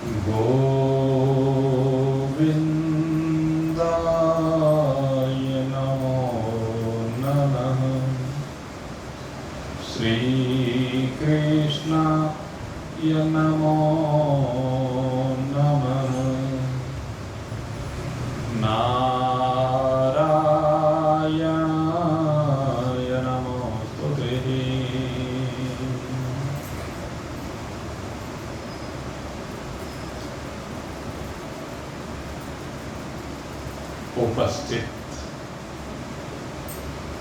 गोविन्दाय नमो नमः। श्रीकृष्णाय नमो नमः। नारायणाय नमोस्तुते। उपस्थित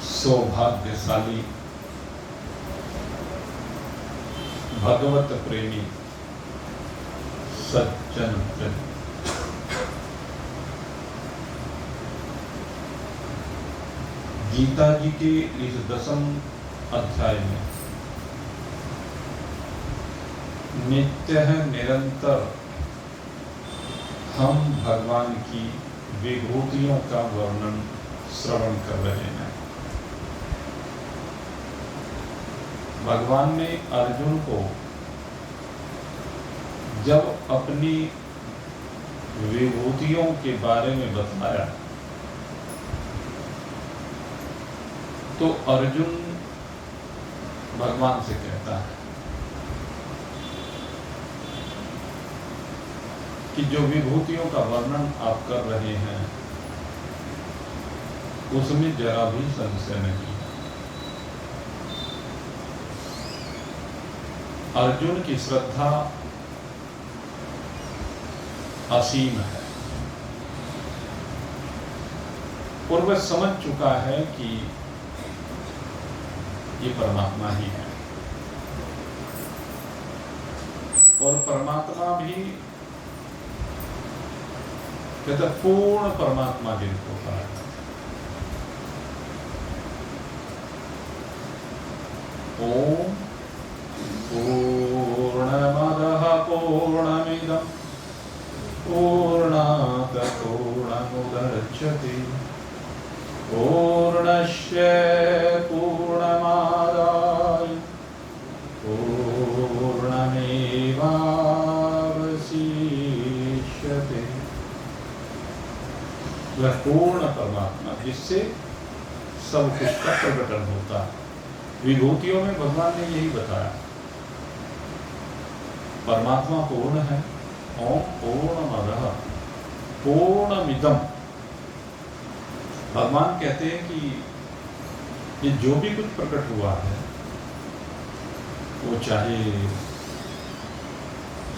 सौभाग्यशाली भगवत प्रेमी सज्जन जन, गीता जी के इस 10वें अध्याय में नित्य है निरंतर हम भगवान की विभूतियों का वर्णन श्रवण कर रहे हैं। भगवान ने अर्जुन को जब अपनी विभूतियों के बारे में बताया तो अर्जुन भगवान से कहता है कि जो विभूतियों का वर्णन आप कर रहे हैं उसमें जरा भी संशय नहीं। अर्जुन की श्रद्धा असीम है और वह समझ चुका है कि ये परमात्मा ही है और परमात्मा भी कहते पूर्ण परमात्मा जिनको कहा है। ओम पूर्णमदः पूर्णमिदं पूर्णात् पूर्णमुदच्यते पूर्णस्य पूर्णमादाय पूर्णमेवावशिष्यते। वह पूर्ण परमात्मा जिससे सब कुछ का प्रकटन होता है। विभूतियों में भगवान ने यही बताया परमात्मा पूर्ण है। ओम पूर्णमदः पूर्णमिदं। भगवान कहते हैं कि ये जो भी कुछ प्रकट हुआ है वो चाहे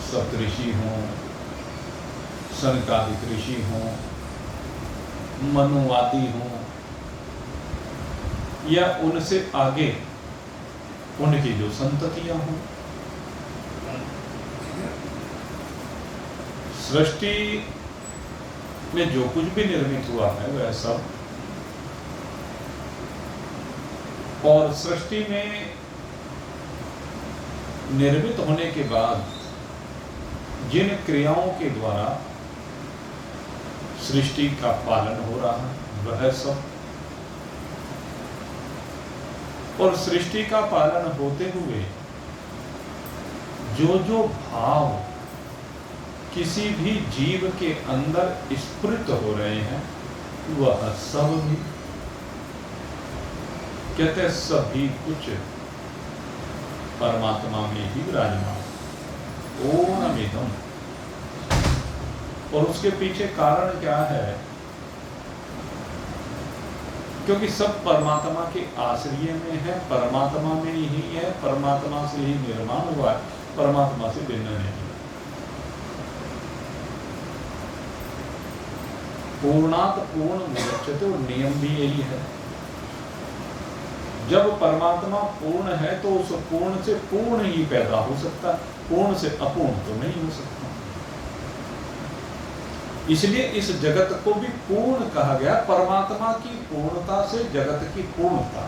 सप्तऋषि हों, सनकादिक ऋषि हों, मनुवादी हों या उनसे आगे उनकी जो संततियां हों, सृष्टि में जो कुछ भी निर्मित हुआ है वह सब, और सृष्टि में निर्मित होने के बाद जिन क्रियाओं के द्वारा सृष्टि का पालन हो रहा है वह सब, और सृष्टि का पालन होते हुए जो जो भाव किसी भी जीव के अंदर स्फुरित हो रहे हैं वह सब भी कहते सभी कुछ परमात्मा में ही विराजमान। पूर्णमिदं। और उसके पीछे कारण क्या है? क्योंकि सब परमात्मा के आश्रय में है, परमात्मा में ही है, परमात्मा से ही निर्माण हुआ है, परमात्मा से भिन्न नहीं। पूर्णात् पूर्ण मुदच्यते। और नियम भी यही है, जब परमात्मा पूर्ण है तो उस पूर्ण से पूर्ण ही पैदा हो सकता है, पूर्ण से अपूर्ण तो नहीं हो सकता। इसलिए इस जगत को भी पूर्ण कहा गया, परमात्मा की पूर्णता से जगत की पूर्णता।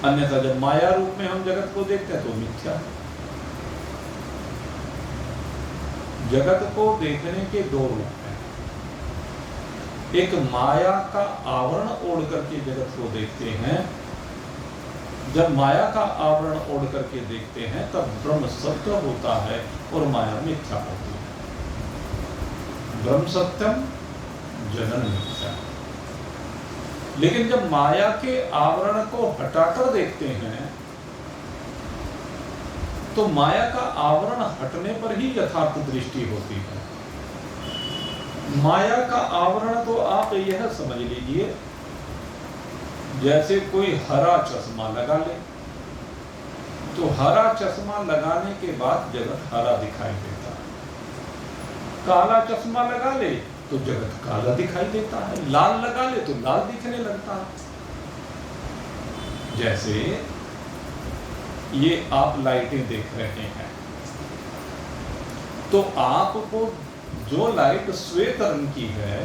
अन्यथा जब माया रूप में हम जगत को देखते हैं तो मिथ्या। जगत को देखने के दो रूप हैं, एक माया का आवरण ओढ़ करके जगत को देखते हैं, जब माया का आवरण ओढ़ करके देखते हैं तब ब्रह्म सत्य होता है और माया मिथ्या होती है। ब्रह्म सत्यम जनन मिथ्या। लेकिन जब माया के आवरण को हटाकर देखते हैं तो माया का आवरण हटने पर ही यथार्थ दृष्टि होती है। माया का आवरण तो आप यह समझ लीजिए, जैसे कोई हरा चश्मा लगा ले तो हरा चश्मा लगाने के बाद जगत हरा दिखाई देता है। काला चश्मा लगा ले तो जगत काला दिखाई देता है। लाल लगा ले तो लाल दिखने लगता है। जैसे ये आप लाइटें देख रहे हैं तो आपको जो लाइट श्वेत रंग की है,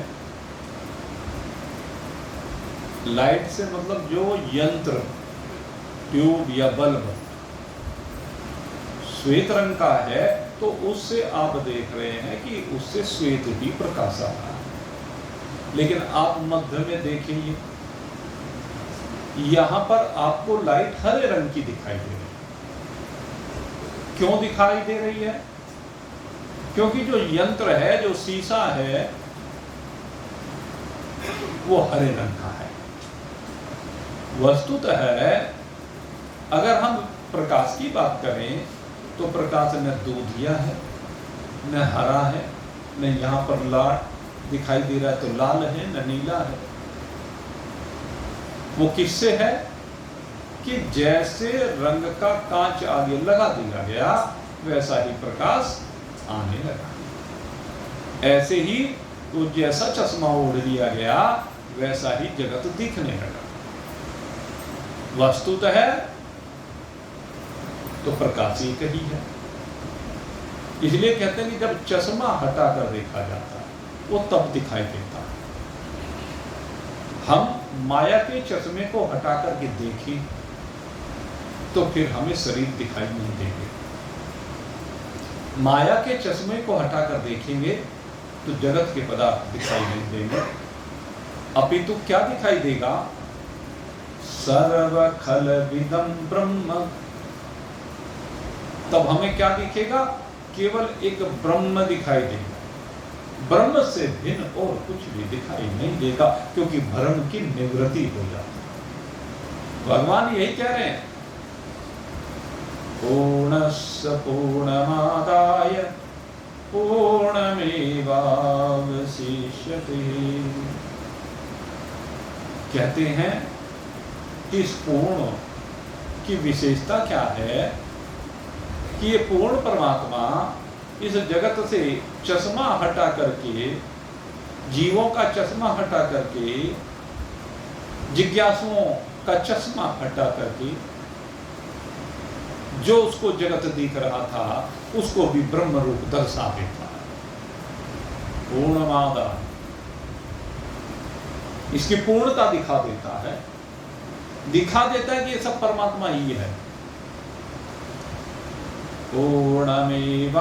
लाइट से मतलब जो यंत्र ट्यूब या बल्ब श्वेत रंग का है तो उससे आप देख रहे हैं कि उससे श्वेत ही प्रकाश आ रहा है। लेकिन आप मध्य में देखेंगे, यहां पर आपको लाइट हरे रंग की दिखाई दे रही है। क्यों दिखाई दे रही है? क्योंकि जो यंत्र है, जो शीशा है, वो हरे रंग का है। वस्तुतः अगर हम प्रकाश की बात करें तो प्रकाश न दूधिया है, न हरा है, न यहाँ पर लाल दिखाई दे रहा है तो लाल है, न नीला है। वो किससे है कि जैसे रंग का कांच आगे लगा दिया गया वैसा ही प्रकाश आने लगा। ऐसे ही वो जैसा चश्मा ओढ़ लिया गया वैसा ही जगत दिखने लगा। वस्तुतः तो प्रकाश एक ही है। इसलिए कहते हैं कि जब चश्मा हटाकर देखा जाता है वो तब दिखाई देता है। हम माया के चश्मे को हटाकर के देखें तो फिर हमें शरीर दिखाई नहीं देंगे। माया के चश्मे को हटाकर देखेंगे तो जगत के पदार्थ दिखाई नहीं देंगे। अपितु क्या दिखाई देगा? सर्व खल विदम ब्रह्म। तब हमें क्या दिखेगा? केवल एक ब्रह्म दिखाई देगा। ब्रह्म से भिन्न और कुछ भी दिखाई नहीं देगा, क्योंकि भ्रम की निवृत्ति हो जाती है। भगवान यही कह रहे हैं, पूर्णस्य पूर्णमादाय पूर्णमेवावशिष्यते। कहते हैं इस पूर्ण की विशेषता क्या है कि ये पूर्ण परमात्मा इस जगत से चश्मा हटा करके, जीवों का चश्मा हटा करके, जिज्ञासुओं का चश्मा हटा करके जो उसको जगत दिख रहा था उसको भी ब्रह्म रूप दर्शा देता है। पूर्णमादा, इसकी पूर्णता दिखा देता है। दिखा देता है कि ये सब परमात्मा ही है। पूर्णमेवावशिष्यते।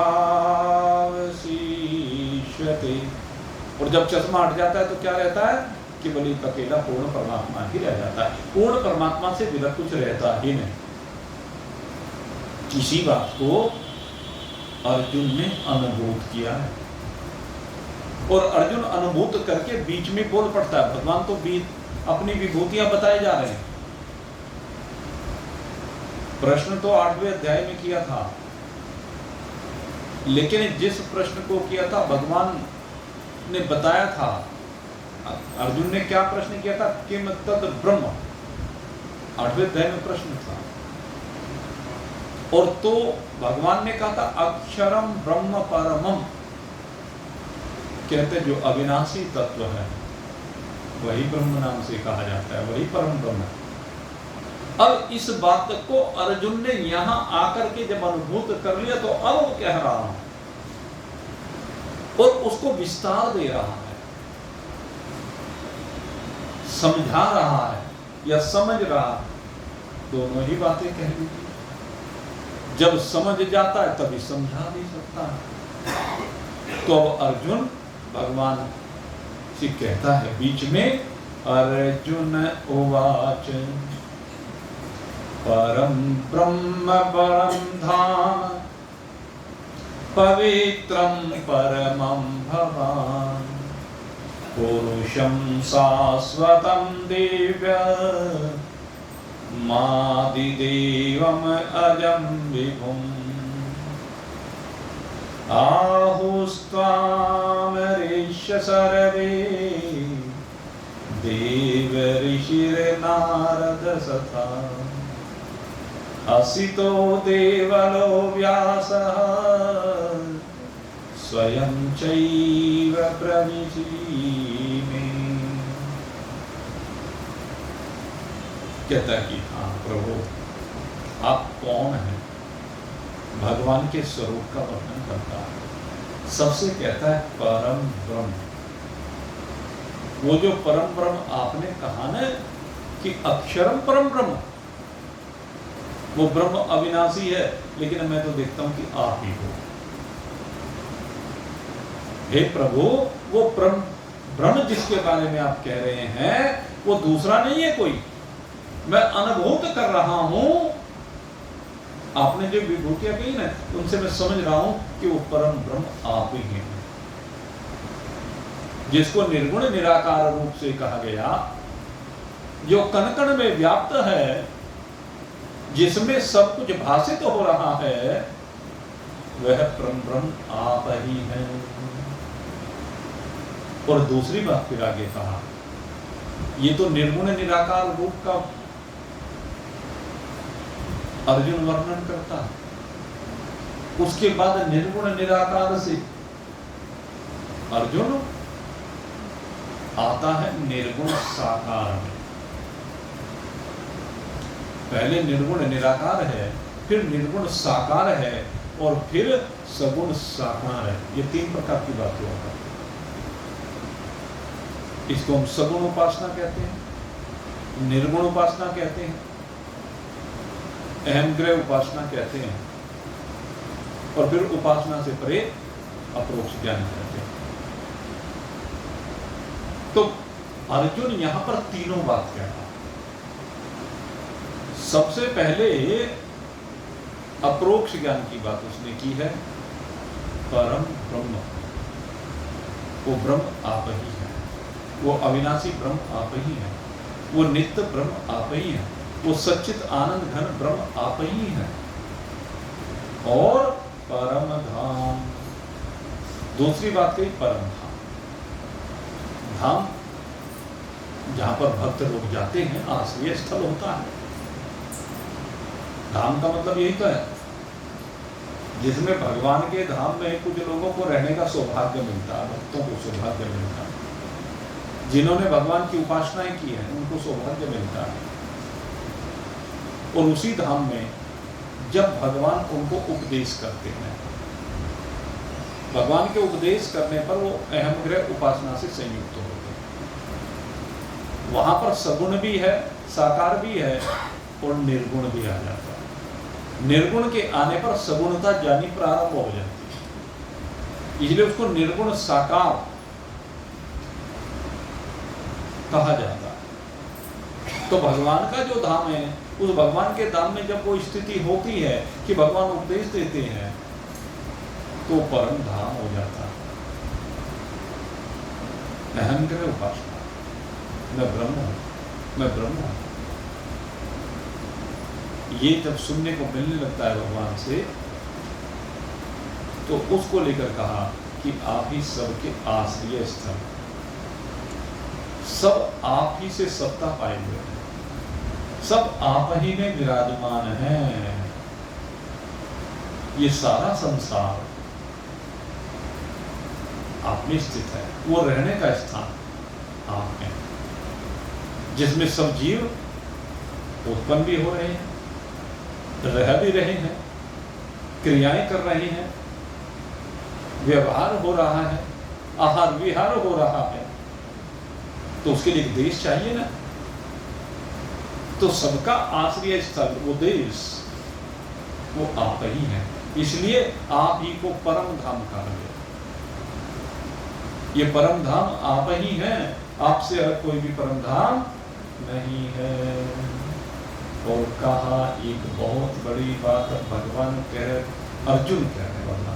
और जब चश्मा हट जाता है तो क्या रहता है? केवल एक अकेला पूर्ण परमात्मा ही रह जाता है। पूर्ण परमात्मा से विलक्षण कुछ रहता ही नहीं। इसी बात को अर्जुन ने अनुभूत किया है और अर्जुन अनुभूत करके बीच में बोल पड़ता है। भगवान तो अपनी विभूतियां बताए जा रहे हैं। प्रश्न तो 8वें अध्याय में किया था, लेकिन जिस प्रश्न को किया था भगवान ने बताया था। अर्जुन ने क्या प्रश्न किया था? किम तद ब्रह्म, 8वें अध्याय में प्रश्न था। और तो भगवान ने कहा था अक्षरम ब्रह्म परमम। कहते जो अविनाशी तत्व है वही ब्रह्म नाम से कहा जाता है, वही परम ब्रह्म है। अब इस बात को अर्जुन ने यहां आकर के जब अनुभूत कर लिया तो अब वो कह रहा है और उसको विस्तार दे रहा है, समझा रहा है या समझ रहा है। दोनों ही बातें कह लीजिए। जब समझ जाता है तभी समझा भी सकता है। तो अब अर्जुन भगवान से कहता है बीच में, अर्जुन उवाच। परम ब्रह्म परम धाम पवित्रं परमं भवान् पुरुषं शाश्वतं दिव्यमादिदेवम् अजं विभुम् आहुस्त्वामरीश्य सर्वे देव ऋषिर्नारद सखा असितो देवलो व्यासः स्वयं चैव प्रविशीमे। कहता कि हाँ प्रभु आप कौन हैं, भगवान के स्वरूप का वर्णन करता है। सबसे कहता है परम ब्रह्म। वो जो परम ब्रह्म आपने कहा ना कि अक्षरम परम ब्रह्म, वो ब्रह्म अविनाशी है, लेकिन मैं तो देखता हूं कि आप ही हो। हे प्रभु, वो ब्रह्म जिसके बारे में आप कह रहे हैं वो दूसरा नहीं है कोई, मैं अनुभूत कर रहा हूं। आपने जो विभूतियां कही ना, उनसे मैं समझ रहा हूं कि वो परम ब्रह्म आप ही हैं, जिसको निर्गुण निराकार रूप से कहा गया, जो कण कण में व्याप्त है, जिसमें सब कुछ भाषित हो रहा है, वह परम ब्रह्म आप ही हैं। और दूसरी बात फिर आगे कहा, ये तो निर्गुण निराकार रूप का अर्जुन वर्णन करता है, उसके बाद निर्गुण निराकार से अर्जुन आता है निर्गुण साकार में। पहले निर्गुण निराकार है, फिर निर्गुण साकार है, और फिर सगुण साकार है। ये तीन प्रकार की बात हुआ है। इसको हम सगुण उपासना कहते हैं, निर्गुण उपासना कहते हैं, अहंग्रह उपासना कहते हैं, और फिर उपासना से परे अपरोक्ष ज्ञान कहते हैं। तो अर्जुन यहां पर तीनों बात कहता है। सबसे पहले अपरोक्ष ज्ञान की बात उसने की है, परम ब्रह्म, वो ब्रह्म आप ही है, वो अविनाशी ब्रह्म आप ही है, वो नित्य ब्रह्म आप ही है, वो सच्चित आनंद घन ब्रह्म आप ही है। और परम धाम, दूसरी बात कही परम धाम, धाम जहां पर भक्त लोग जाते हैं, आश्रय स्थल होता है। धाम का मतलब यही तो है, जिसमें भगवान के धाम में कुछ लोगों को रहने का सौभाग्य मिलता है, भक्तों को सौभाग्य मिलता है, जिन्होंने भगवान की उपासनाएं की है उनको सौभाग्य मिलता है। और उसी धाम में जब भगवान उनको उपदेश करते हैं, भगवान के उपदेश करने पर वो अहंग्रह उपासना से संयुक्त होते हैं। वहां पर सगुण भी है, साकार भी है, और निर्गुण भी आ जाता है। निर्गुण के आने पर सगुणता जानी प्रारंभ हो जाती है, इसलिए उसको निर्गुण साकार कहा जाता है। तो भगवान का जो धाम है, उस भगवान के धाम में जब वो स्थिति होती है कि भगवान उपदेश देते हैं, तो परम धाम हो जाता है। अहंग्रह उपासना, मैं ब्रह्म हूं, मैं ब्रह्म हूं, ये जब सुनने को मिलने लगता है भगवान से, तो उसको लेकर कहा कि आप ही सबके आश्रय स्थल, सब आप ही से सत्ता पाए हुए हैं, सब आप ही में विराजमान हैं। ये सारा संसार आप में स्थित है, वो रहने का स्थान आप में, जिसमें सब जीव उत्पन्न भी हो रहे हैं, रह भी रहे हैं, क्रियाएं कर रहे हैं, व्यवहार हो रहा है, आहार विहार हो रहा है, तो उसके लिए एक देश चाहिए ना। तो सबका आश्रय स्थल, वो देश, वो आप ही हैं, इसलिए आप ही को परम धाम कहा गया। ये परम धाम आप ही हैं, आपसे अलग कोई भी परम धाम नहीं है। और कहा एक बहुत बड़ी बात भगवान अर्जुन कह रहे वाला,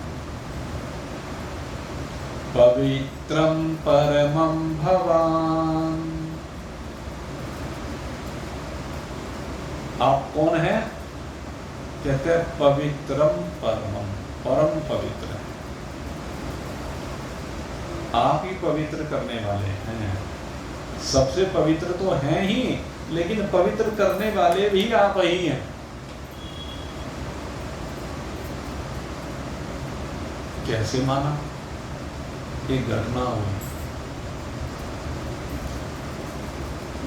पवित्रम परमं भवान। आप कौन है? कहते हैं पवित्रम परमं, परम पवित्र है। आप ही पवित्र करने वाले हैं। सबसे पवित्र तो हैं ही, लेकिन पवित्र करने वाले भी आप ही हैं। कैसे माना? एक घटना हुई।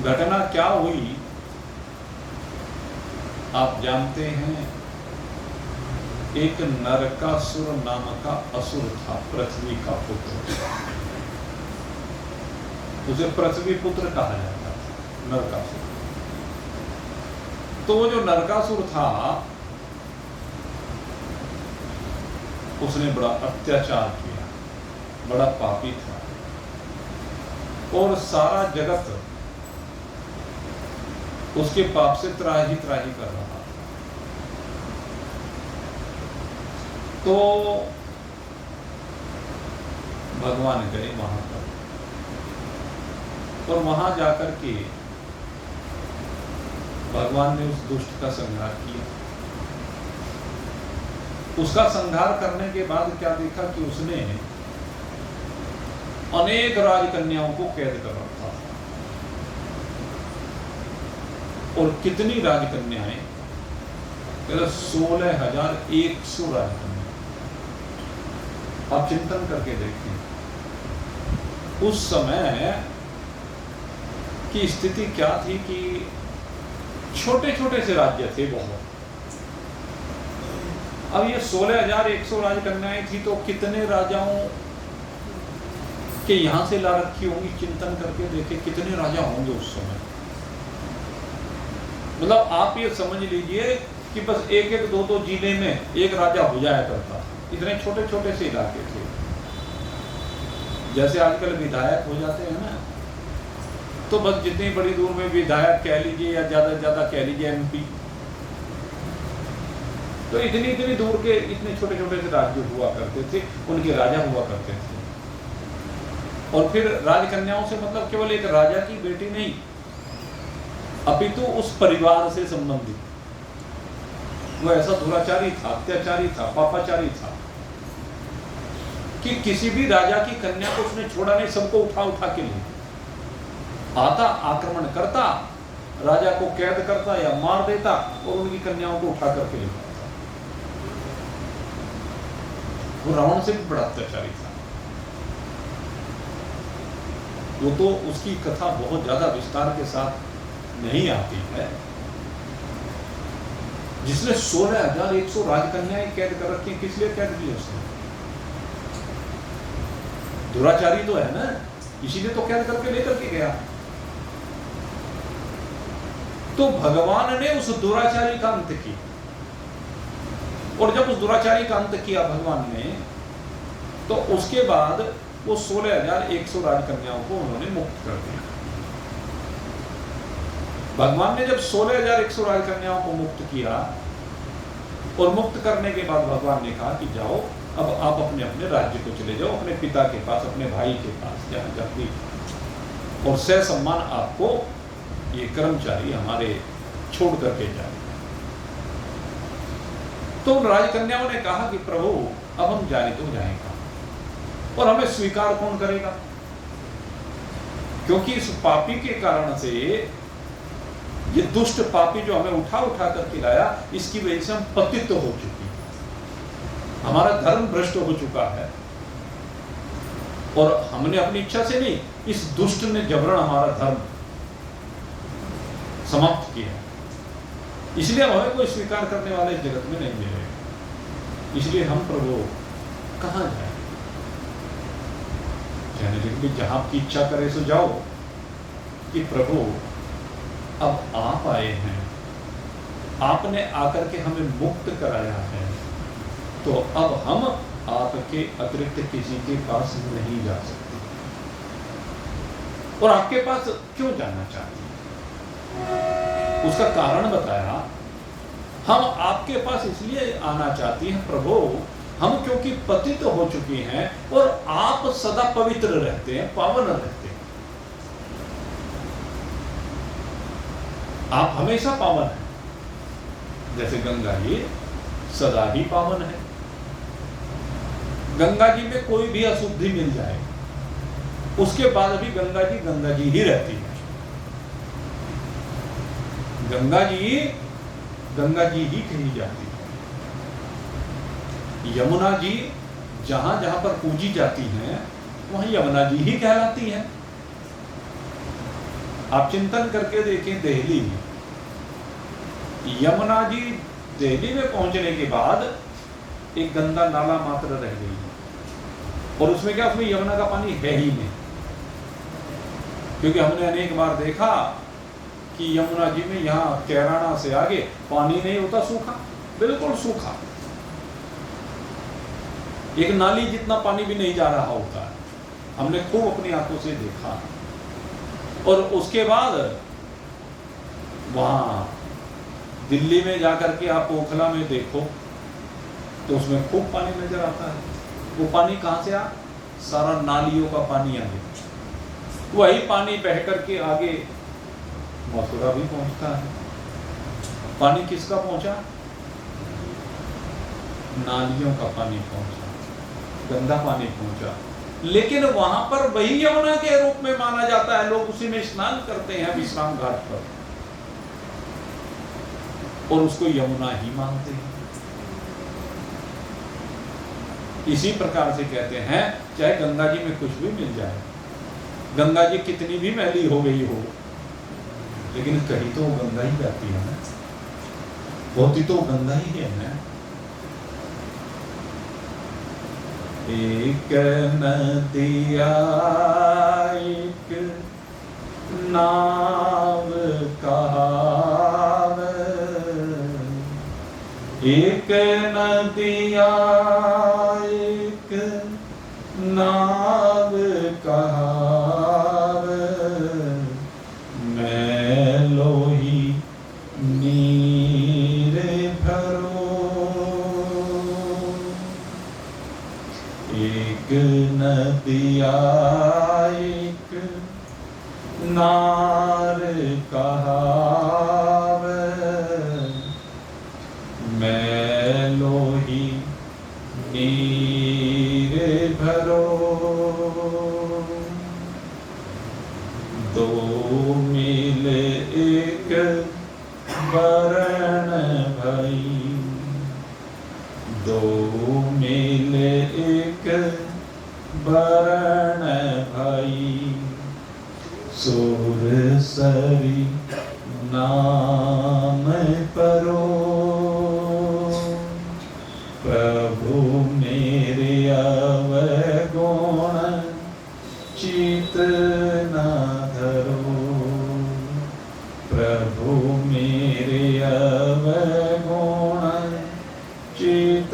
घटना क्या हुई आप जानते हैं? एक नरकासुर नाम का असुर था, पृथ्वी का पुत्र। उसे पृथ्वी पुत्र कहा जाता था, नरकासुर। तो वो जो नरकासुर था, उसने बड़ा अत्याचार किया, बड़ा पापी था, और सारा जगत उसके पाप से त्राही त्राही कर रहा था। तो भगवान गए वहां पर, और वहां जाकर के भगवान ने उस दुष्ट का संहार किया। उसका संहार करने के बाद क्या देखा कि उसने अनेक राजकन्याओं को कैद कर रखा था। और कितनी राजकन्याएं? 16,100 राजकन्या। आप चिंतन करके देखें, उस समय की स्थिति क्या थी कि छोटे छोटे से राज्य थे बहुत। अब ये 16,100 राजकन्याएं थी, तो कितने राजाओं के यहां से ला रखी होंगी? चिंतन करके देखे कितने राजा होंगे उस समय। मतलब आप ये समझ लीजिए कि बस एक एक दो दो जिले में एक राजा हो जाया करता। इतने छोटे छोटे से इलाके थे। जैसे आजकल विधायक हो जाते हैं ना, तो बस जितनी बड़ी दूर में विधायक कह लीजिए या ज्यादा से ज्यादा कह लीजिए एमपी, तो इतनी इतनी दूर के इतने छोटे छोटे से राज्य हुआ करते थे, उनके राजा हुआ करते थे। और फिर राजकन्याओं से मतलब केवल एक राजा की बेटी नहीं, अपितु उस परिवार से संबंधित। वो ऐसा दुराचारी था, अत्याचारी था, पापाचारी था कि किसी भी राजा की कन्या को उसने छोड़ा नहीं, सबको उठा उठा के ले आता, आक्रमण करता, राजा को कैद करता या मार देता, और उनकी कन्याओं को उठा करके ले जाता। वो रावण से भी बड़ा अत्याचारी था। वो तो उसकी कथा बहुत ज्यादा विस्तार के साथ नहीं आती है। जिसने 16,100 राजकन्याएं कैद कर रखी, किस लिए कैद की उसने? दुराचारी तो है ना, इसीलिए तो कैद करके लेकर के गया। तो भगवान ने उस दुराचारी का अंत किया, और जब उस दुराचारी का अंत किया भगवान ने, तो उसके बाद वो 16,100 राजकन्याओं को उन्होंने मुक्त कर दिया। भगवान ने जब 16,100 राजकन्याओं को मुक्त किया, और मुक्त करने के बाद भगवान ने कहा कि जाओ, अब आप अपने अपने राज्य को चले जाओ, अपने पिता के पास, अपने भाई के पास, जहां जब भी, और सह सम्मान आपको ये कर्मचारी हमारे छोड़ करके जाए। तो उन राजकन्याओं ने कहा कि प्रभु अब हम जाए तो जाएगा, और हमें स्वीकार कौन करेगा? क्योंकि इस पापी के कारण से, ये दुष्ट पापी जो हमें उठा उठा करके लाया, इसकी वजह से हम पतित हो चुके हैं, हमारा धर्म भ्रष्ट हो चुका है। और हमने अपनी इच्छा से नहीं, इस दुष्ट ने जबरन हमारा धर्म समाप्त किया। इसलिए हमें कोई स्वीकार करने वाले इस जगत में नहीं मिलेगा। इसलिए हम प्रभु कहां जाए? कहने लगे जहां आपकी इच्छा करे सो जाओ। कि प्रभु अब आप आए हैं, आपने आकर के हमें मुक्त कराया है, तो अब हम आपके अतिरिक्त किसी के पास नहीं जा सकते। और आपके पास क्यों जाना चाहते हैं? उसका कारण बताया, हम आपके पास इसलिए आना चाहती हैं प्रभु, हम क्योंकि पतित हो चुके हैं और आप सदा पवित्र रहते हैं, पावन रहते हैं। आप हमेशा पावन हैं, जैसे गंगा जी सदा ही पावन है। गंगा जी में कोई भी अशुद्धि मिल जाए, उसके बाद भी गंगा जी ही रहती है। गंगा जी ही कही जाती है। यमुना जी जहां जहां पर पूजी जाती हैं, वहां यमुना जी ही कहलाती है। आप चिंतन करके देखें, दिल्ली, यमुना जी दिल्ली में पहुंचने के बाद एक गंदा नाला मात्र रह गई है, और उसमें क्या, उसमें यमुना का पानी है ही नहीं। क्योंकि हमने अनेक बार देखा कि यमुना जी में यहाँ कैराना से आगे पानी नहीं होता, सूखा, बिल्कुल सूखा, एक नाली जितना पानी भी नहीं जा रहा होता है। हमने खूब अपनी आंखों से देखा। और उसके बाद वहां दिल्ली में जाकर के आप ओखला में देखो तो उसमें खूब पानी नजर आता है। वो पानी कहां से आ, सारा नालियों का पानी आ गया। वही पानी बह करके आगे मथुरा भी पहुंचता है। पानी किसका पहुंचा? नालियों का पानी पहुंचा, गंदा पानी पहुंचा। लेकिन वहां पर वही यमुना के रूप में माना जाता है। लोग उसी में स्नान करते हैं विश्राम घाट पर, और उसको यमुना ही मानते हैं। इसी प्रकार से कहते हैं, चाहे गंगा जी में कुछ भी मिल जाए, गंगा जी कितनी भी मैली हो गई हो, लेकिन कहीं तो गंगा ही जाती है ना, होती तो गंगा ही है ना। एक नदिया एक नाव कहावे, एक नदिया एक नाव कहावे, मैं लोही नीर भरो। एक नदिया एक नार कहावे, मैं लोही नीर भरो। दो मिल एक वरण भई, दो मिल एक वरण भई, सुर सरी नाम परो। प्रभु मेरे अवगुण चित न धरो, प्रभु मेरे अवगुण चित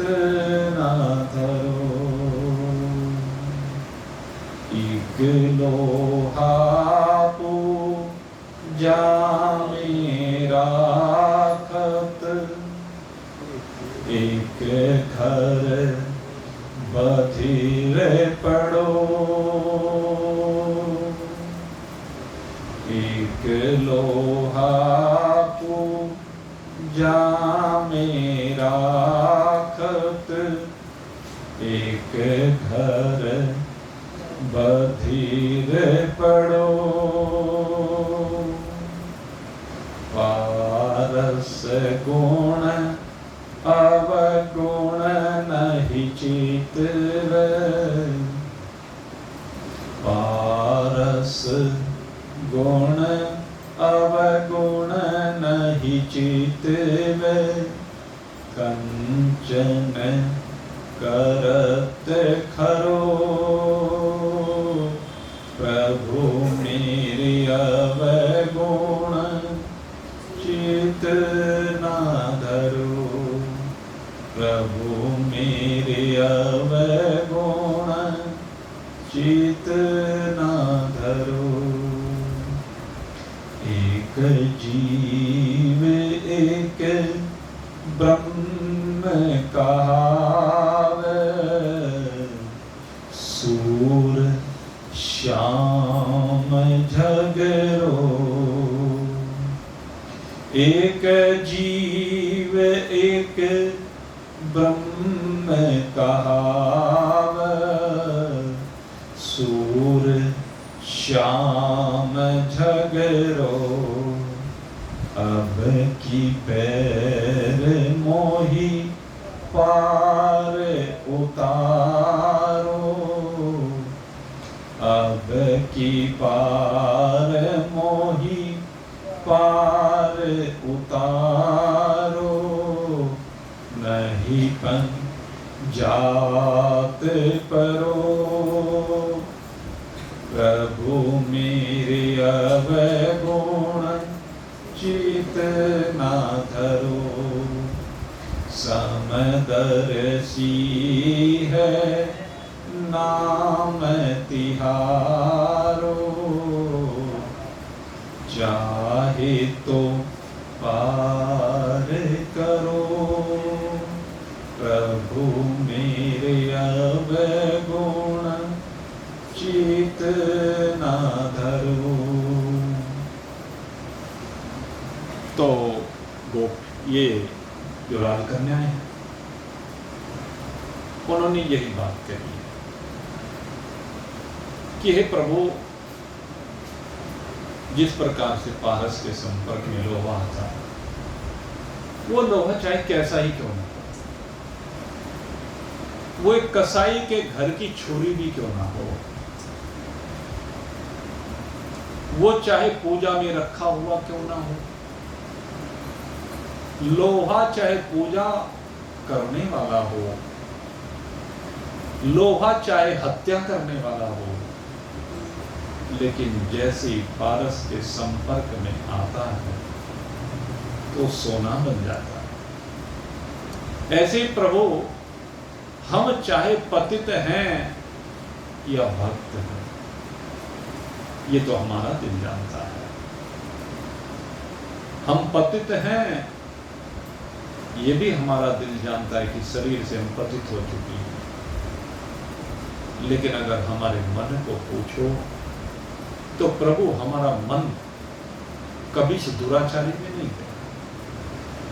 न धरो। एक लोहा पूजा मेरा खत, एक घर बधिर पड़ो। एक लोहा पूजा मेरा खत, एक घर बधिर पड़ो। पारस गुण अवगुण नहीं चितवे, पारस गुण अवगुण नहीं चितवे, कंचन करत खरो। प्रभु मेरे अवगुण चित न धरो, प्रभु मेरे अवगुण चित न धरो। एक जीव कहाव सूर श्याम झगरो अब की पैर मोही पार उतारो अब की पार मोही पार उतारो नहीं पन जात परो प्रभु मेरे अवगुण चित ना धरो समदर्शी है नाम तिहारो चाहे तो पार करो प्रभु मेरे अवगुण चित ना धरो। तो ये जो राज कन्या है उन्होंने यही बात कही है कि हे प्रभु, जिस प्रकार से पारस के संपर्क में लोहा था, वो लोहा चाहे कैसा ही क्यों ना हो, वो एक कसाई के घर की छुरी भी क्यों ना हो, वो चाहे पूजा में रखा हुआ क्यों ना हो, लोहा चाहे पूजा करने वाला हो, लोहा चाहे हत्या करने वाला हो, लेकिन जैसे ही पारस के संपर्क में आता है तो सोना बन जाता है। ऐसे ही प्रभु, हम चाहे पतित हैं या भक्त हैं, ये तो हमारा दिल जानता है। हम पतित हैं, ये भी हमारा दिल जानता है कि शरीर से हम पतित हो चुकी हैं। लेकिन अगर हमारे मन को पूछो तो प्रभु, हमारा मन कभी से दुराचारी में नहीं गया।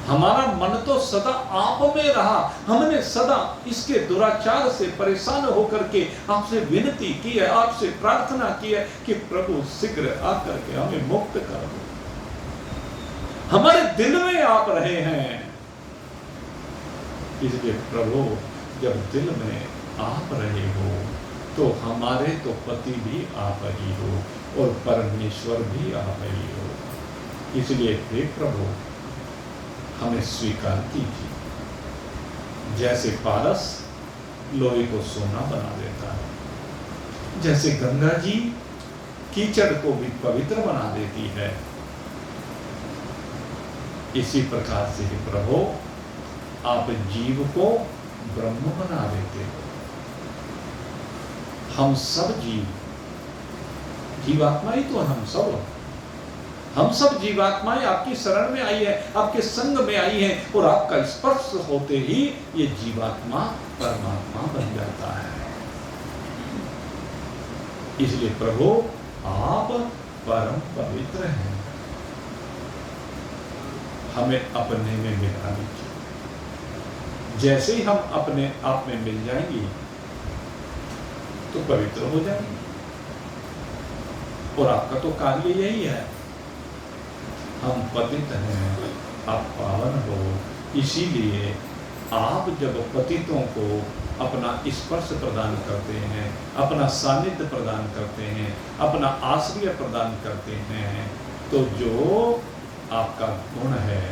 हमारा मन तो सदा आप में रहा। हमने सदा इसके दुराचार से परेशान होकर के आपसे विनती की है, आपसे प्रार्थना की है कि प्रभु शीघ्र आकर के हमें मुक्त कर दो। हमारे दिल में आप रहे हैं, इसलिए प्रभु, जब दिल में आप रहे हो तो हमारे तो पति भी आप ही हो और परमेश्वर भी आप ही हो। इसलिए हे प्रभु, हमें स्वीकार कीजिए। जैसे पारस लोहे को सोना बना देता है, जैसे गंगा जी कीचड़ को भी पवित्र बना देती है, इसी प्रकार से ही प्रभु, आप जीव को ब्रह्म बना देते हो। हम सब जीवात्मा ही तो हम सब जीवात्माएं आपकी शरण में आई है, आपके संग में आई है, और आपका स्पर्श होते ही ये जीवात्मा परमात्मा बन जाता है। इसलिए प्रभु, आप परम पवित्र हैं, हमें अपने में मिला लीजिए। जैसे ही हम अपने आप में मिल जाएंगे तो पवित्र हो जाएंगे, और आपका तो कार्य यही है। हम पतित हैं, आप पावन हो। इसीलिए आप जब पतितों को अपना स्पर्श प्रदान करते हैं, अपना सानिध्य प्रदान करते हैं, अपना आश्रय प्रदान करते हैं, तो जो आपका गुण है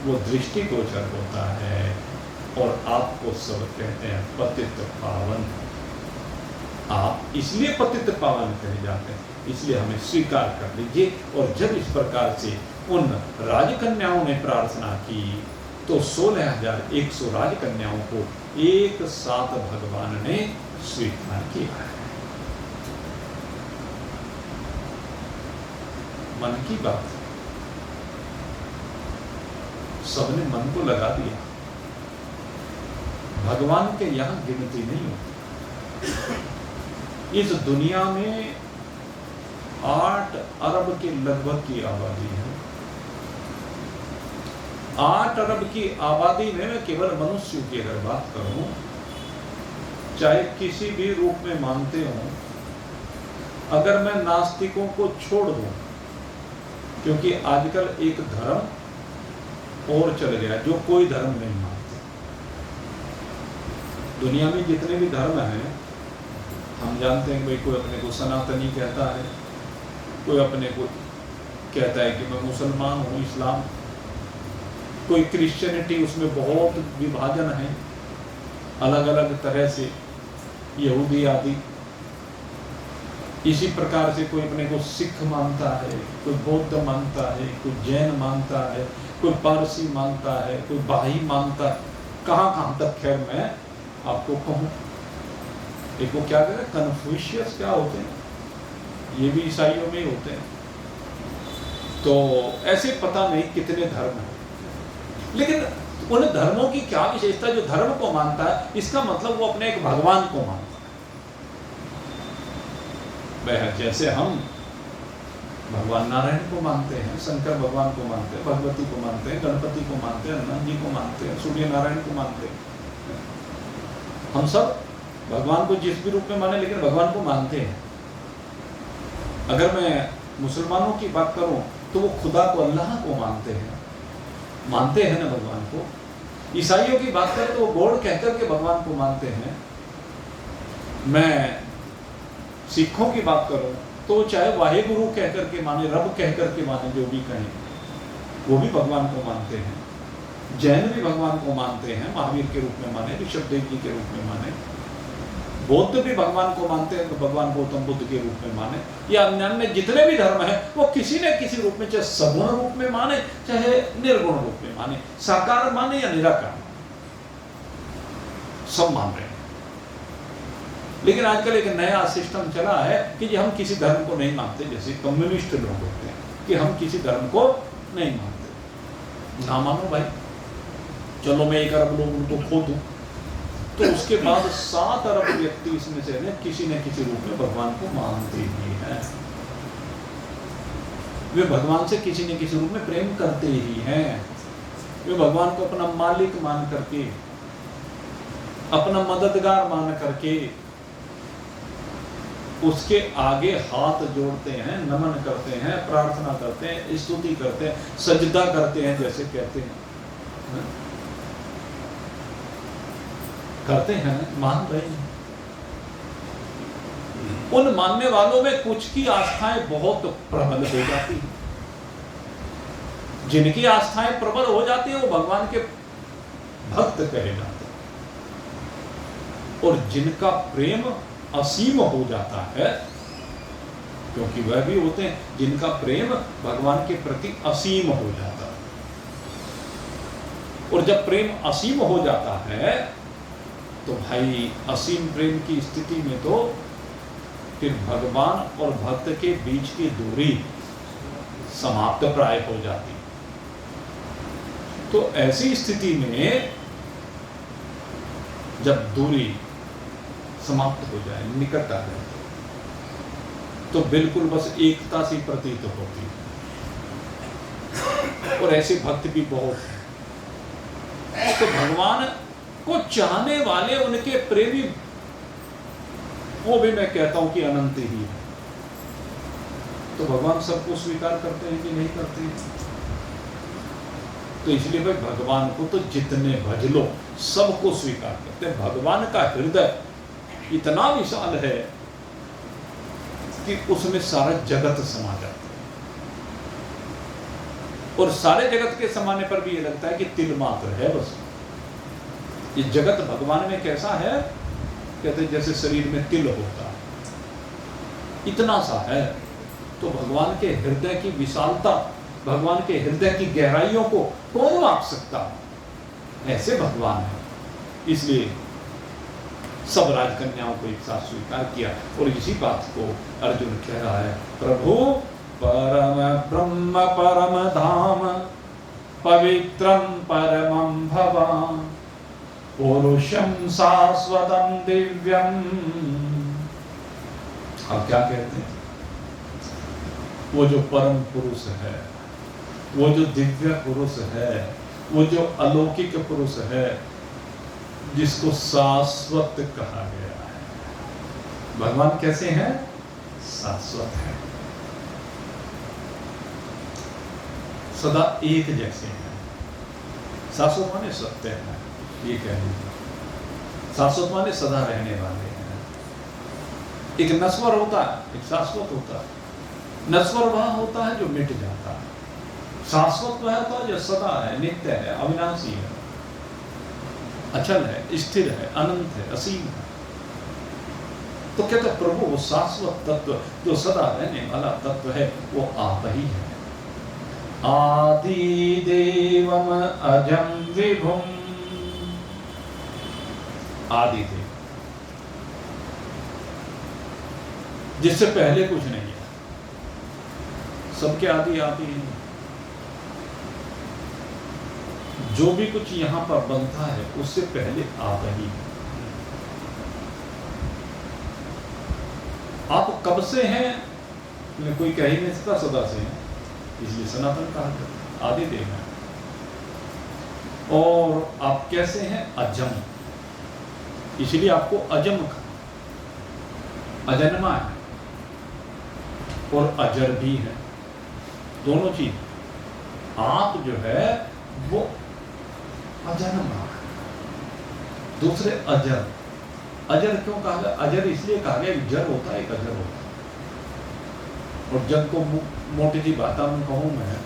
वो दृष्टिगोचर होता है, और आपको सब कहते हैं पतित पावन। आप इसलिए पतित पावन कहे जाते हैं, इसलिए हमें स्वीकार कर लीजिए। और जब इस प्रकार से उन राजकन्याओं ने प्रार्थना की तो 16,100 राजकन्याओं को एक साथ भगवान ने स्वीकार किया है। मन की बात, सबने मन को लगा दिया। भगवान के यहां गिनती नहीं होती। इस दुनिया में 8 अरब के लगभग की आबादी है। 8 अरब की आबादी में मैं केवल मनुष्य की अगर बात करूं, चाहे किसी भी रूप में मानते हो, अगर मैं नास्तिकों को छोड़ दूं, क्योंकि आजकल एक धर्म और चल गया जो कोई धर्म नहीं मानते। दुनिया में जितने भी धर्म हैं, हम जानते हैं भाई, कोई अपने को सनातनी कहता है, कोई अपने को कहता है कि मैं मुसलमान हूँ, इस्लाम, कोई क्रिश्चियनिटी, उसमें बहुत विभाजन है अलग अलग तरह से, यहूदी आदि। इसी प्रकार से कोई अपने को सिख मानता है, कोई बौद्ध मानता है, कोई जैन मानता है, कोई पारसी मानता है, कोई बाही मानता है, कहाँ तक खैर मैं आपको कहूँ। एक वो क्या कहते हैं, कन्फ्यूशियस क्या होते हैं, ये भी ईसाइयों में ही होते हैं। तो ऐसे पता नहीं कितने धर्म हैं, लेकिन उन धर्मों की क्या विशेषता, जो धर्म को मानता है इसका मतलब वो अपने एक भगवान को मानता है। जैसे हम भगवान नारायण को मानते हैं, शंकर भगवान को मानते हैं, भगवती को मानते हैं, गणपति को मानते हैं, हनुमान जी को मानते हैं, सूर्य नारायण को मानते हैं। हम सब भगवान को जिस भी रूप में माने, लेकिन भगवान को मानते हैं। अगर मैं मुसलमानों की बात करूं तो वो खुदा को, अल्लाह को मानते हैं ना भगवान को। ईसाइयों की बात करें तो वो गॉड कहकर के भगवान को मानते हैं। मैं सिखों की बात करूं तो चाहे वाहे गुरु कहकर के माने, रब कहकर के माने, जो भी कहें, वो भी भगवान को मानते हैं। जैन भी भगवान को मानते हैं, महावीर के रूप में माने, ऋषभदेव जी के रूप में माने। बौद्ध भी भगवान को मानते हैं तो भगवान गौतम बुद्ध के रूप में माने। या अन्य जितने भी धर्म हैं वो किसी न किसी रूप में, चाहे सगुण रूप में माने, चाहे निर्गुण रूप में माने, साकार माने या निराकार, सब मान रहे हैं। लेकिन आजकल एक नया सिस्टम चला है कि हम किसी धर्म को नहीं मानते, जैसे कम्युनिस्ट लोग होते हैं कि हम किसी धर्म को नहीं मानते। ना मानो भाई, चलो मैं 1 अरब लोगों को खो दूं, तो उसके बाद 7 अरब व्यक्ति इसमें से किसी न किसी रूप में भगवान को मानते ही हैं। वे भगवान से किसी न किसी रूप में प्रेम करते ही हैं। वे भगवान को अपना मालिक मान करके, अपना मददगार मान करके उसके आगे हाथ जोड़ते हैं, नमन करते हैं, प्रार्थना करते हैं, स्तुति करते हैं, सजदा करते हैं, जैसे कहते हैं, करते हैं, मान रहे हैं। उन मानने वालों में कुछ की आस्थाएं बहुत प्रबल हो जाती हैं। जिनकी आस्थाएं प्रबल हो जाती है वो भगवान के भक्त कहे जाते हैं, और जिनका प्रेम असीम हो जाता है, क्योंकि वह भी होते हैं जिनका प्रेम भगवान के प्रति असीम हो जाता है। और जब प्रेम असीम हो जाता है तो भाई असीम प्रेम की स्थिति में तो फिर भगवान और भक्त के बीच की दूरी समाप्त प्राय हो जाती। तो ऐसी स्थिति में जब दूरी समाप्त हो जाए, निकट आ जाए, तो बिल्कुल बस एकता सी प्रतीत होती है। और ऐसे भक्त भी बहुत हैं। तो भगवान को चाहने वाले, उनके प्रेमी, वो भी मैं कहता हूं कि अनंत ही है। तो भगवान सबको स्वीकार करते हैं कि नहीं करते हैं? तो इसलिए भाई भगवान को तो जितने भज लो सबको स्वीकार करते हैं। भगवान का हृदय इतना विशाल है कि उसमें सारा जगत समा जाता है। और सारे जगत के समाने पर भी ये लगता है कि तिल मात्र है बस। ये जगत भगवान में कैसा है, कहते जैसे शरीर में तिल होता है, इतना सा है। तो भगवान के हृदय की विशालता, भगवान के हृदय की गहराइयों को कौन माप सकता? ऐसे भगवान है। इसलिए सब राजकन्याओं को एक साथ स्वीकार किया। और इसी बात को अर्जुन कह रहा है, प्रभु परम ब्रह्म परम धाम पवित्रम परमं भवान पुरुषं शाश्वतं दिव्यम। अब क्या कहते हैं? वो जो परम पुरुष है, वो जो दिव्य पुरुष है, वो जो अलौकिक पुरुष है जिसको शाश्वत कहा गया है। भगवान कैसे हैं? शाश्वत है, सदा एक जैसे हैं। शाश्वत माने सत्य है, ये कह लीजिए। शाश्वत माने सदा रहने वाले हैं। एक नश्वर होता है, एक शाश्वत होता है। नश्वर वह होता है जो मिट जाता है, शाश्वत वह होता है जो सदा है, नित्य है, अविनाशी है, अचल है, स्थिर है, अनंत है, असीम है। तो कहते प्रभु वो शाश्वत तत्व जो सदा रहने वाला तत्व है वो आप ही है। आदि देवम अजम विभुम, आदि देव, जिससे पहले कुछ नहीं है, सबके आदि आप ही हैं। जो भी कुछ यहां पर बनता है उससे पहले आप ही हैं। आप कब से हैं कोई कह ही नहीं सकता, सदा से हैं, इसलिए सनातन कहा जाता है, आदि देव है। और आप कैसे हैं? अजम, इसलिए आपको अजम कहा। अजन्मा है और अजर भी है, दोनों चीज। आप जो है वो अजन्मा है, दूसरे अजर। अजर क्यों कहा गया? अजर इसलिए कहा गया, एक जर होता है, एक अजर होता है। और जंग को मोटी सी भाषा में कहूँ मैं,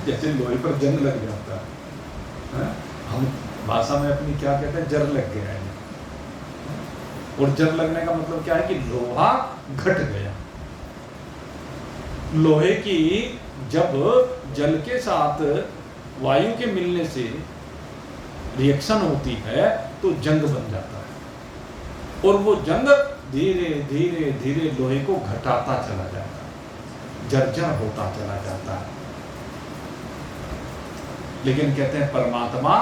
जैसे लोहे पर जंग लग जाता है, हम भाषा में अपनी क्या कहते हैं, जर लग गया है। और जर लगने का मतलब क्या है कि लोहा घट गया। लोहे की जब जल के साथ वायु के मिलने से रिएक्शन होती है तो जंग बन जाता है, और वो जंग धीरे धीरे धीरे लोहे को घटाता चला जाता है, जर्जर होता चला जाता है। लेकिन कहते हैं परमात्मा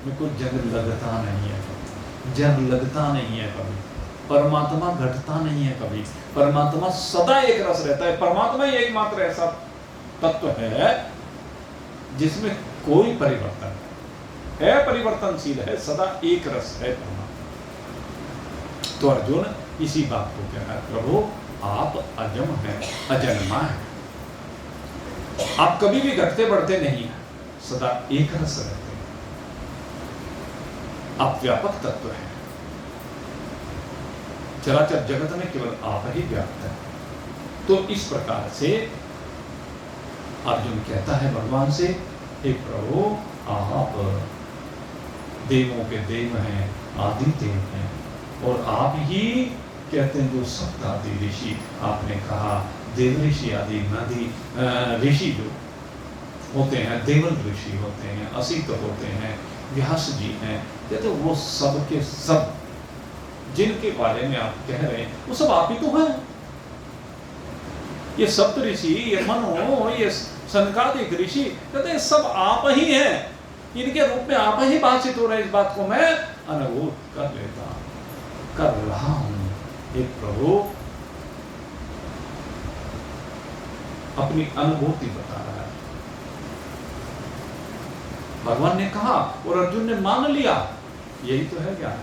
में कुछ जंग लगता नहीं है, जंग लगता नहीं है कभी। परमात्मा घटता नहीं है कभी, परमात्मा सदा एक रस रहता है। परमात्मा ही एकमात्र ऐसा तत्व है जिसमें कोई परिवर्तन है, परिवर्तनशील है, सदा एक रस है परमात्मा। तो अर्जुन इसी बात को कह रहा है, प्रभु आप अजम हैं, अजन्मा है, आप कभी भी घटते बढ़ते नहीं हैं, सदा एक रस रहते हैं, आप व्यापक तत्व हैं। चराचर जगत में केवल आप ही व्याप्त हैं। तो इस प्रकार से अर्जुन कहता है भगवान से, हे प्रभु आप देवों के देव हैं, आदि देव हैं, और आप ही कहते हैं जो सप्तादि ऋषि, आपने कहा देव ऋषि आदि नदी ऋषि जो होते हैं, देवल ऋषि होते हैं, असित होते हैं, व्यास जी हैं, कहते वो सब के सब जिनके बारे में आप कह रहे हैं वो सब आप ही तो हैं। ये सप्त ऋषि, ये मनु, ये सनकादिक ऋषि, कहते हैं सब आप ही हैं, इनके रूप में आप ही भाषित हो रहे। इस बात को मैं अनुभूत कर रहा हूं। हे प्रभु अपनी अनुभूति बता रहा है। भगवान ने कहा और अर्जुन ने मान लिया, यही तो है ज्ञान।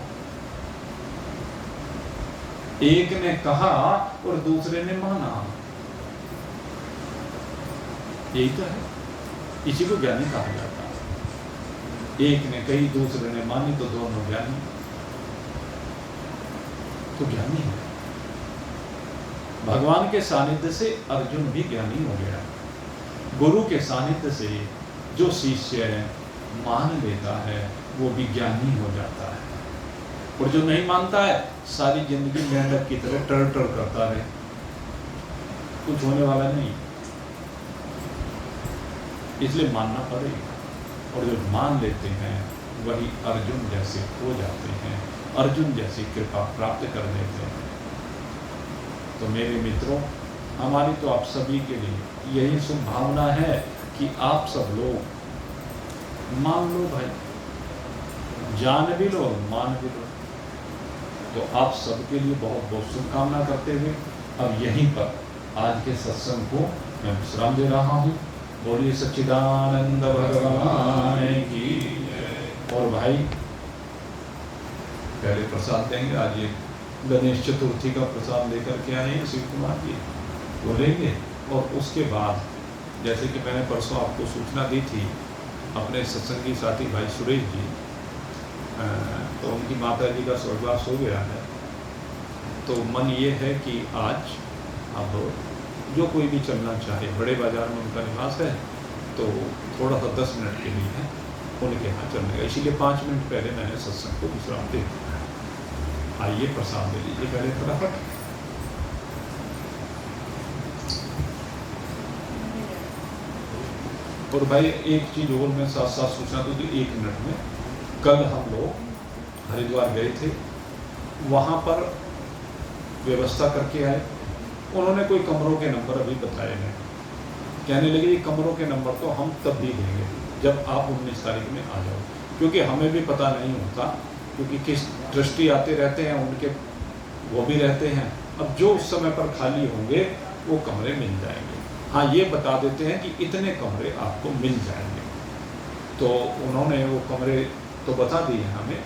एक ने कहा और दूसरे ने माना, यही तो है, इसी को ज्ञानी कहा जाता है। एक ने कही दूसरे ने मानी तो दोनों ज्ञानी, तो ज्ञानी है। भगवान के सानिध्य से अर्जुन भी ज्ञानी हो गया। गुरु के सानिध्य से जो शिष्य मान लेता है वो भी ज्ञानी हो जाता है, और जो नहीं मानता है सारी जिंदगी मेंढक की तरह टर टर करता रहे, कुछ होने वाला नहीं। इसलिए मानना पड़ेगा, और जो मान लेते हैं वही अर्जुन जैसे हो जाते हैं, अर्जुन जैसी कृपा प्राप्त कर लेते हैं। तो मेरे मित्रों, हमारी तो आप सभी के लिए यही शुभ भावना है कि आप सब लोग मान लो भाई, जान भी लो, मान भी लो। तो आप सबके लिए बहुत बहुत शुभकामना करते हुए अब यहीं पर आज के सत्संग को मैं विश्राम दे रहा हूँ। बोलिए सच्चिदानंद भगवान की जय। और भाई पहले प्रसाद देंगे, आज ये गणेश चतुर्थी का प्रसाद लेकर के आए शिव कुमार जी, बोलेंगे। और उसके बाद जैसे कि मैंने परसों आपको सूचना दी थी, अपने सत्संगी साथी भाई सुरेश जी, तो उनकी माता जी का स्वर्गवास हो गया है। तो मन ये है कि आज अब जो कोई भी चलना चाहे, बड़े बाजार में उनका निवास है, तो थोड़ा सा 10 मिनट के लिए है उनके यहाँ चलने का, इसीलिए 5 मिनट पहले मैंने सत्संग को विश्राम दे दिया। आइए प्रसाद ले लीजिए पहले फटाफट। और भाई एक चीज़ और मैं साथ साथ सूचना दूँ कि 1 मिनट में, कल हम लोग हरिद्वार गए थे, वहाँ पर व्यवस्था करके आए। उन्होंने कोई कमरों के नंबर अभी बताए नहीं, कहने लगे ये कमरों के नंबर तो हम तब भी देंगे जब आप 19 तारीख में आ जाओ, क्योंकि हमें भी पता नहीं होता, क्योंकि किस ट्रस्टी आते रहते हैं, उनके वो भी रहते हैं। अब जो उस समय पर खाली होंगे वो कमरे मिल जाएंगे। हाँ, ये बता देते हैं कि इतने कमरे आपको मिल जाएंगे, तो उन्होंने वो कमरे तो बता दिए हमें।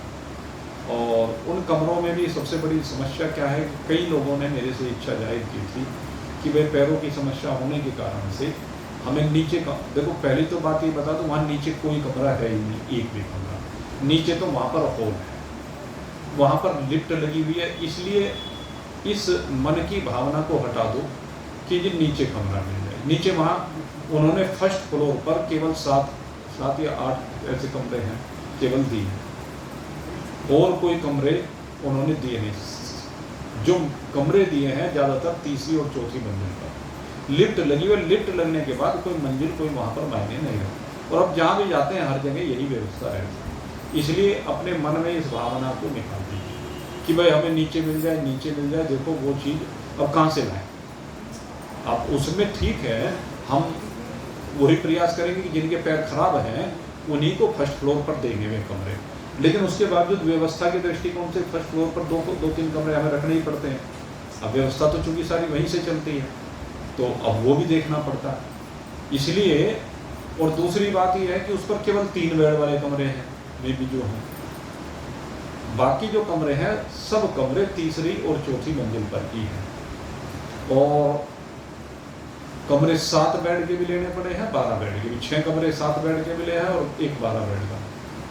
और उन कमरों में भी सबसे बड़ी समस्या क्या है, कई लोगों ने मेरे से इच्छा जाहिर की थी कि भाई पैरों की समस्या होने के कारण से हमें नीचे का, देखो पहली तो बात ये बता दो, वहाँ नीचे कोई कमरा है ही नहीं, एक भी कमरा नीचे, तो वहाँ पर हॉल है, वहाँ पर लिफ्ट लगी हुई है। इसलिए इस मन की भावना को हटा दो कि जी नीचे कमरा मिल जाए। नीचे वहाँ उन्होंने फर्स्ट फ्लोर पर केवल 7 या 8 ऐसे कमरे हैं केवल दिए, और कोई कमरे उन्होंने दिए नहीं। जो कमरे दिए हैं ज़्यादातर तीसरी और चौथी मंजिल पर, लिफ्ट लगी हुई, लिफ्ट लगने के बाद कोई मंजिल कोई वहाँ पर मायने नहीं रखता। और अब जहाँ भी जाते हैं हर जगह यही व्यवस्था रहती है। इसलिए अपने मन में इस भावना को निकाल दीजिए कि भाई हमें नीचे मिल जाए, नीचे मिल जाए। देखो वो चीज़ अब कहाँ से लाएं? अब उसमें ठीक है, हम वही प्रयास करेंगे कि जिनके पैर खराब हैं उन्हीं को फर्स्ट फ्लोर पर देंगे वे कमरे, लेकिन उसके बावजूद व्यवस्था के दृष्टिकोण से फर्स्ट फ्लोर पर 2-3 कमरे हमें रखने ही पड़ते हैं। अब व्यवस्था तो चूंकि सारी वहीं से चलती है, तो अब वो भी देखना पड़ता है। इसलिए, और दूसरी बात यह है कि उस पर केवल 3 बेड वाले कमरे हैं, वे भी जो हैं, बाकी जो कमरे हैं सब कमरे तीसरी और चौथी मंजिल पर ही हैं। और कमरे 7 बेड के भी लेने पड़े हैं, 12 बेड के भी, 6 कमरे 7 बेड के मिले हैं और एक 12 बेड का।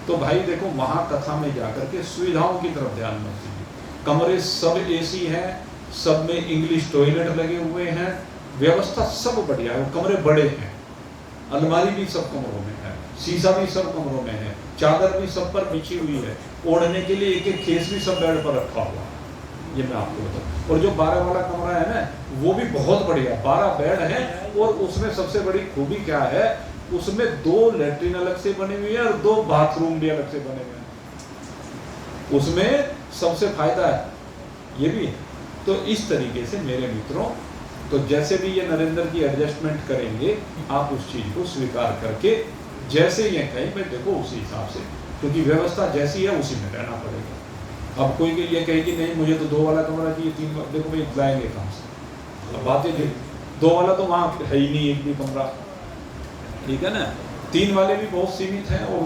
तो भाई देखो, वहाँ कथा में जाकर के सुविधाओं की तरफ ध्यान मत दीजिए। कमरे सब एसी हैं, सब में इंग्लिश टॉयलेट लगे हुए हैं, व्यवस्था सब बढ़िया है, कमरे बड़े हैं, अलमारी भी सब कमरों में है, शीशा भी सब कमरों में है, चादर भी सब पर बिछी हुई है, ओढ़ने के लिए एक खेस भी सब बेड पर रखा हुआ है। ये मैं आपको बताऊँ। और जो 12 वाला कमरा है ना, वो भी बहुत बढ़िया, 12 बेड है। और उसमें सबसे बड़ी खूबी क्या है, उसमें 2 लैट्रिन अलग से बने हुए हैं और 2 बाथरूम भी अलग से बने हुए हैं। उसमें सबसे फायदा है ये भी है। तो इस तरीके से मेरे मित्रों, तो जैसे भी ये नरेंद्र की एडजस्टमेंट करेंगे, आप उस चीज़ को स्वीकार करके जैसे ये कहें, मैं देखो उसी हिसाब से, क्योंकि व्यवस्था जैसी है उसी में रहना पड़ेगा। अब कोई ये कहे कि नहीं मुझे तो 2 वाला कमरा चाहिए, 3, देखो भाई जाएंगे कहाँ से? अब बात ये 2 वाला तो वहाँ है ही नहीं एक भी कमरा, ठीक है ना। 3 वाले भी बहुत सीमित हैं, और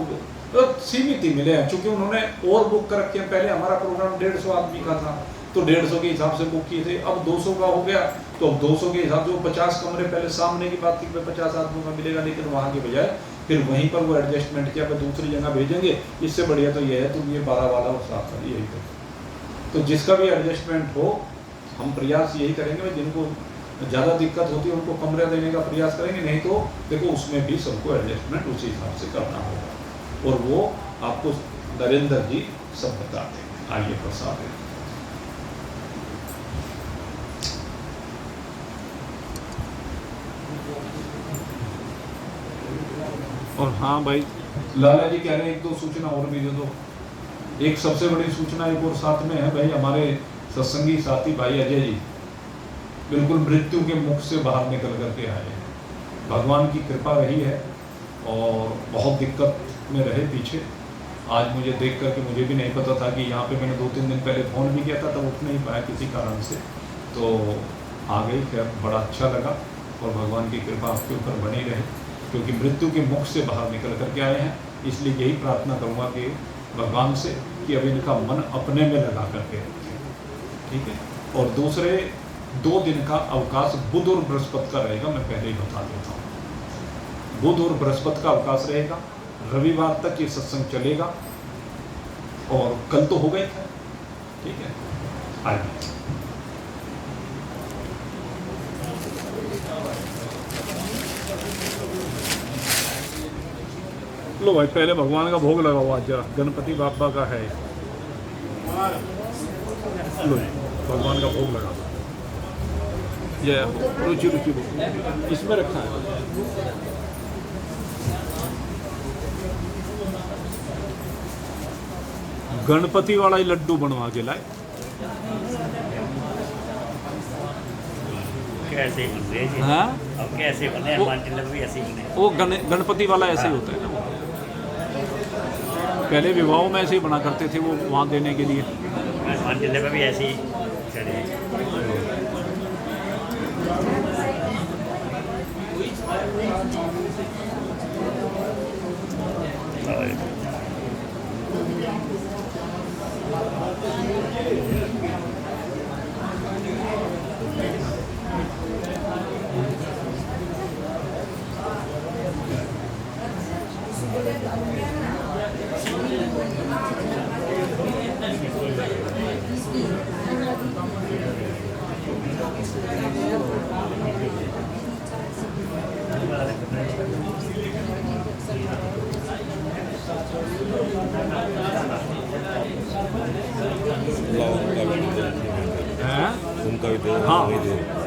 तो सीमित ही मिले हैं, चूँकि उन्होंने और बुक कर रखे हैं। पहले हमारा प्रोग्राम 150 आदमी का था, तो 150 के हिसाब से बुक किए थे, अब 200 का हो गया, तो अब 200 के हिसाब से वो 50 कमरे, पहले सामने की बात थी कि 50 आदमियों का मिलेगा, लेकिन वहाँ के बजाय फिर वहीं पर वो एडजस्टमेंट किया, फिर दूसरी जगह भेजेंगे। इससे बढ़िया तो ये है तुम ये 12 वाला और 7 वाला यही करो। तो जिसका भी एडजस्टमेंट हो, हम प्रयास यही करेंगे, जिनको ज़्यादा दिक्कत होती है उनको कमरे देने का प्रयास करेंगे, नहीं तो देखो उसमें भी सबको एडजस्टमेंट उसी हिसाब से करना होगा, और वो आपको नरेंद्र जी सब बता देंगे। आइए प्रसाद है। और हाँ भाई, लाला जी कह रहे हैं 1-2 सूचना और भी दे दो। एक सबसे बड़ी सूचना एक और साथ में है भाई, हमारे सत्संगी साथी भाई अजय जी बिल्कुल मृत्यु के मुख से बाहर निकल करके आए हैं। भगवान की कृपा रही है, और बहुत दिक्कत में रहे पीछे। आज मुझे देख करके मुझे भी नहीं पता था कि यहाँ पे मैंने 2-3 दिन पहले फ़ोन भी किया था, तब उठ नहीं पाया किसी कारण से, तो आ गई। खैर बड़ा अच्छा लगा, और भगवान की कृपा आपके ऊपर बनी रहे। क्योंकि मृत्यु के मुख से बाहर निकल करके आए हैं। इसलिए यही प्रार्थना करूँगा कि भगवान से कि अब इनका मन अपने में लगा करके रखें, ठीक है। और दूसरे 2 दिन का अवकाश बुध और बृहस्पति का रहेगा, मैं पहले ही बता देता हूँ। बुध और बृहस्पति का अवकाश रहेगा, रविवार तक ये सत्संग चलेगा, और कल तो हो गए थे, ठीक है। आइए लो भाई, पहले भगवान का भोग लगा हुआ, जरा गणपति बाबा का है, लो भगवान का भोग लगा, ये रुचि रुचि भोग इसमें रखा है। गणपति वाला ही लड्डू बनवा के लाए। कैसे बने जी? हाँ, अब कैसे बने? हनुमान भी ऐसे ही बने। वो गणपति वाला ऐसे ही होता है ना। पहले विवाहों में ऐसे ही बना करते थे, वो वहाँ देने के लिए। हनुमान जलेबी भी ऐसे ही चले। हैं? उनका भी दे, हाँ। वही दे।